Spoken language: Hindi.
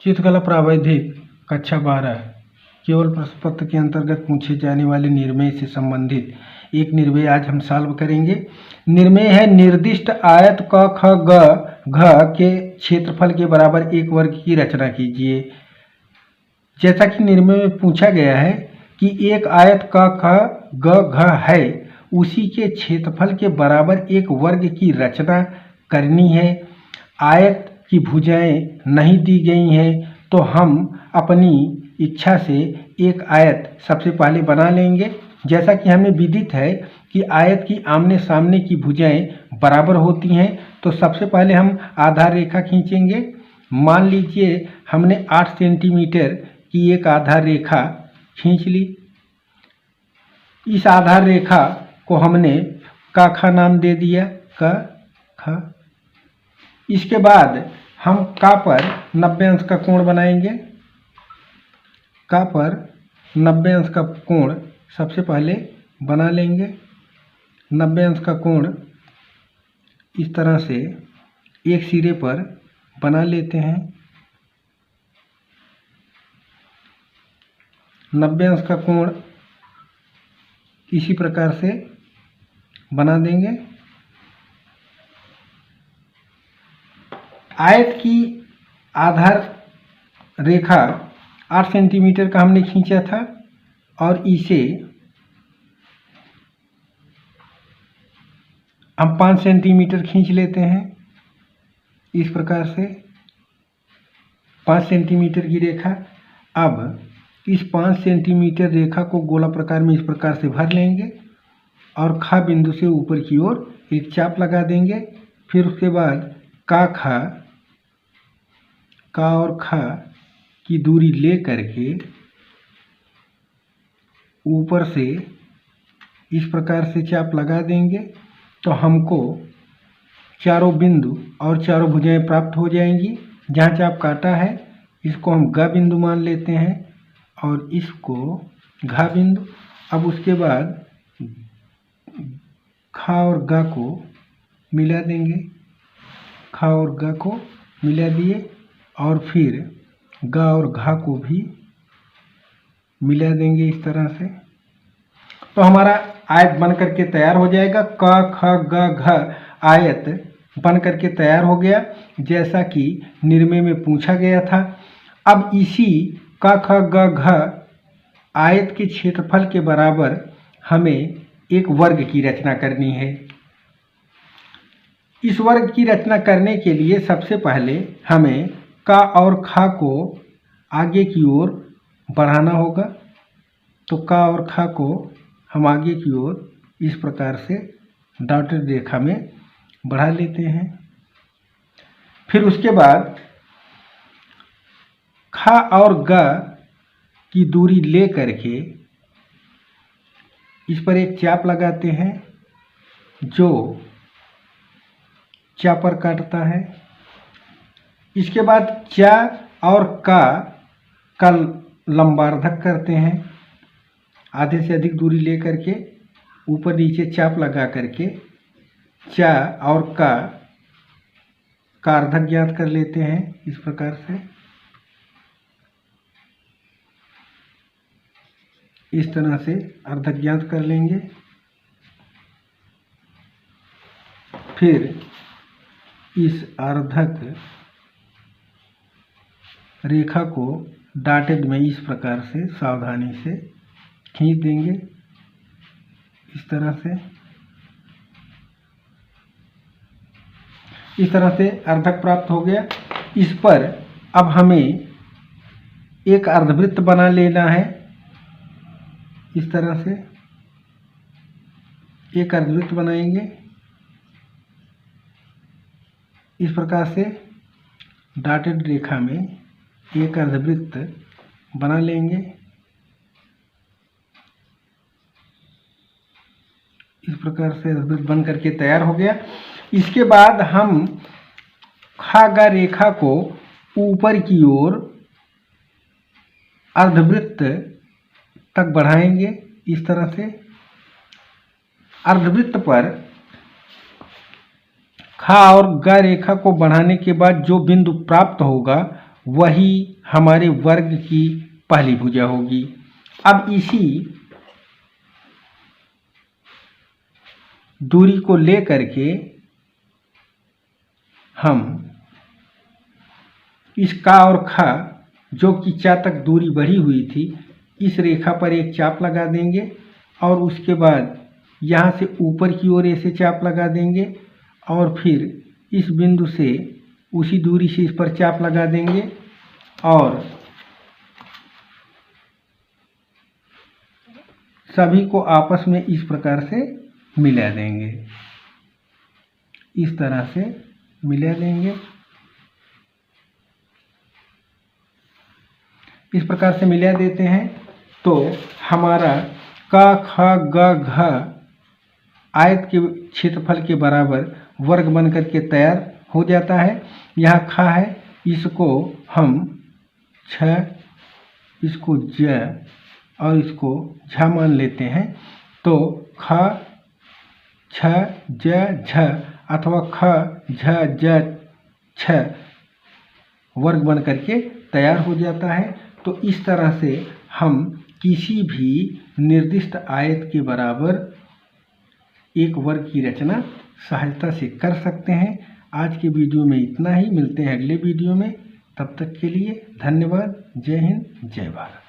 चित्रकला प्रावैधिक कक्षा 12 केवल प्रश्न पत्र के अंतर्गत पूछे जाने वाले निर्मेय से संबंधित एक निर्मेय आज हम सॉल्व करेंगे। निर्मेय है निर्दिष्ट आयत क ख ग घ के क्षेत्रफल के बराबर एक वर्ग की रचना कीजिए। जैसा कि निर्मेय में पूछा गया है कि एक आयत क ख ग घ है, उसी के क्षेत्रफल के बराबर एक वर्ग की रचना करनी है। आयत की भुजाएं नहीं दी गई हैं, तो हम अपनी इच्छा से एक आयत सबसे पहले बना लेंगे। जैसा कि हमें विदित है कि आयत की आमने सामने की भुजाएं बराबर होती हैं, तो सबसे पहले हम आधार रेखा खींचेंगे। मान लीजिए हमने 8 सेंटीमीटर की एक आधार रेखा खींच ली। इस आधार रेखा को हमने क ख नाम दे दिया, क ख। इसके बाद हम क पर 90 अंश का कोण बनाएंगे। क पर 90 अंश का कोण सबसे पहले बना लेंगे। 90 अंश का कोण इस तरह से एक सिरे पर बना लेते हैं। 90 अंश का कोण इसी प्रकार से बना देंगे। आयत की आधार रेखा 8 सेंटीमीटर का हमने खींचा था और इसे हम 5 सेंटीमीटर खींच लेते हैं। इस प्रकार से 5 सेंटीमीटर की रेखा। अब इस 5 सेंटीमीटर रेखा को गोला प्रकार में इस प्रकार से भर लेंगे और ख बिंदु से ऊपर की ओर एक चाप लगा देंगे। फिर उसके बाद क और ख की दूरी ले करके ऊपर से इस प्रकार से चाप लगा देंगे, तो हमको चारों बिंदु और चारों भुजाएं प्राप्त हो जाएंगी। जहाँ चाप काटा है इसको हम ग बिंदु मान लेते हैं और इसको घ बिंदु। अब उसके बाद ख और ग को मिला देंगे। ख और ग को मिला दिए और फिर ग और घ को भी मिला देंगे इस तरह से। तो हमारा आयत बन करके तैयार हो जाएगा। क ख ग घ आयत बन करके तैयार हो गया, जैसा कि निर्मेय में पूछा गया था। अब इसी क ख ग घ आयत के क्षेत्रफल के बराबर हमें एक वर्ग की रचना करनी है। इस वर्ग की रचना करने के लिए सबसे पहले हमें क और ख को आगे की ओर बढ़ाना होगा। तो क और ख को हम आगे की ओर इस प्रकार से डॉटेड रेखा में बढ़ा लेते हैं। फिर उसके बाद ख और ग की दूरी ले करके इस पर एक चाप लगाते हैं जो चा पर काटता है। इसके बाद चा और का लंबार्धक करते हैं। आधे से अधिक दूरी ले करके ऊपर नीचे चाप लगा करके चा और का अर्धक ज्ञात कर लेते हैं। इस प्रकार से इस तरह से अर्धक ज्ञात कर लेंगे। फिर इस अर्धक रेखा को डॉटेड में इस प्रकार से सावधानी से खींच देंगे। इस तरह से अर्धक प्राप्त हो गया। इस पर अब हमें एक अर्धवृत्त बना लेना है। इस तरह से एक अर्धवृत्त बनाएंगे। इस प्रकार से डॉटेड रेखा में एक अर्धवृत्त बना लेंगे। इस प्रकार से अर्धवृत्त बन करके तैयार हो गया। इसके बाद हम ख ग रेखा को ऊपर की ओर अर्धवृत्त तक बढ़ाएंगे। इस तरह से अर्धवृत्त पर ख और ग रेखा को बढ़ाने के बाद जो बिंदु प्राप्त होगा वही हमारे वर्ग की पहली भुजा होगी। अब इसी दूरी को लेकर के हम इस का और ख जो कि चा तक दूरी बढ़ी हुई थी, इस रेखा पर एक चाप लगा देंगे और उसके बाद यहाँ से ऊपर की ओर ऐसे चाप लगा देंगे और फिर इस बिंदु से उसी दूरी से इस पर चाप लगा देंगे और सभी को आपस में इस प्रकार से मिला देंगे। इस तरह से मिला देंगे। इस प्रकार से मिला देते हैं तो हमारा क ख ग घ आयत के क्षेत्रफल के बराबर वर्ग बनकर के तैयार हो जाता है। यहाँ ख है, इसको हम छ, इसको ज और इसको झ मान लेते हैं। तो ख छ ज झ अथवा ख झ ज छ वर्ग बन करके तैयार हो जाता है। तो इस तरह से हम किसी भी निर्दिष्ट आयत के बराबर एक वर्ग की रचना सहजता से कर सकते हैं। आज के वीडियो में इतना ही, मिलते हैं अगले वीडियो में। तब तक के लिए धन्यवाद। जय हिंद, जय भारत।